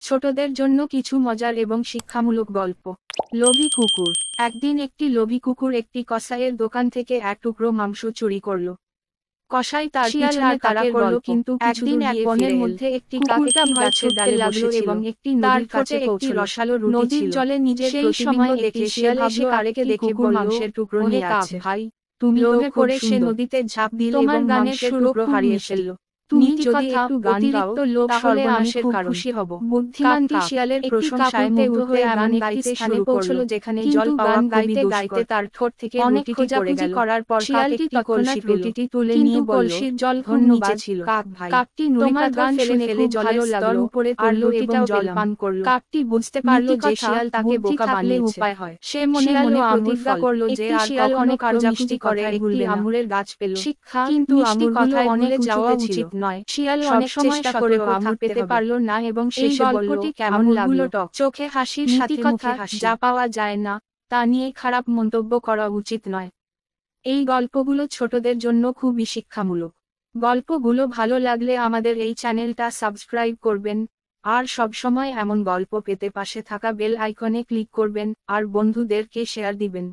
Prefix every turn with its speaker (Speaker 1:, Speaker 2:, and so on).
Speaker 1: ছোটদের জন্য কিছু মজার এবং শিক্ষামূলক গল্প। লোভী কুকুর। একদিন একটি লোভী কুকুর একটি কসাইয়ের দোকান থেকে এক টুকরো মাংস চুরি করল। কসাই তার পিছনে তাড়া করল, কিন্তু একদিন এক বনের মধ্যে একটি কুকুরটা ভয় ছুটতে লাগলো এবং একটি নদীর কাছে একটি রসালো রুটি ছিল। নদীর জলে নিজের প্রতিবিম্ব দেখে শিয়াল এসে আরেককে দেখে মাংসের টুকরো নিয়ে আছে। ভাই, তুমি লোভে পড়ে সে নদীতে ঝাঁপ দিলে এবং মাংসের টুকরো হারিয়ে ফেলল। তুমি যদি একটু অতিরিক্ত লোভ সর্বনাশের কারণ। খুশি হব। বুদ্ধিমানটি শিয়ালের প্রশংসায় মুগ্ধ হয়ে গান গাইতে স্থানে পৌঁছল যেখানে জল পাওয়া গাইতে গাইতে তার ঠোঁট থেকে অনেক খোঁজাখুঁজি করার পর শিয়ালটি তৎক্ষণাৎ রুটিটি তুলে নিয়ে বলল, জল ধন্যবাদ ছিল। কাকটি তোমার গান শুনে ফেলে জলের স্তর উপরে তুলল এবং জল পান করল। কাকটি বুঝতে পারল যে শিয়াল তাকে বোকা বানিয়েছে। উপায় হয়। সে মনে মনে প্রতিজ্ঞা করল যে আর কখনো কারো মিষ্টি করে একটি আঙুরের গাছ পেল। শিক্ষা, কিন্তু আঙুরগুলো অনেক যাওয়া উচিত নয়। শিয়াল অনেক চেষ্টা করে আঙুর পেতে পারল না এবং শেষে বলল, কেমন লাগলো? চোখে হাসির সাথে মুখে হাসি। যা পাওয়া যায় না তা নিয়ে খারাপ মন্তব্য করা উচিত নয়। এই গল্পগুলো ছোটদের জন্য খুবই শিক্ষামূলক। গল্পগুলো ভালো লাগলে আমাদের এই চ্যানেলটা সাবস্ক্রাইব করবেন, আর সবসময় এমন গল্প পেতে পাশে থাকা বেল আইকনে ক্লিক করবেন আর বন্ধুদেরকে শেয়ার দিবেন।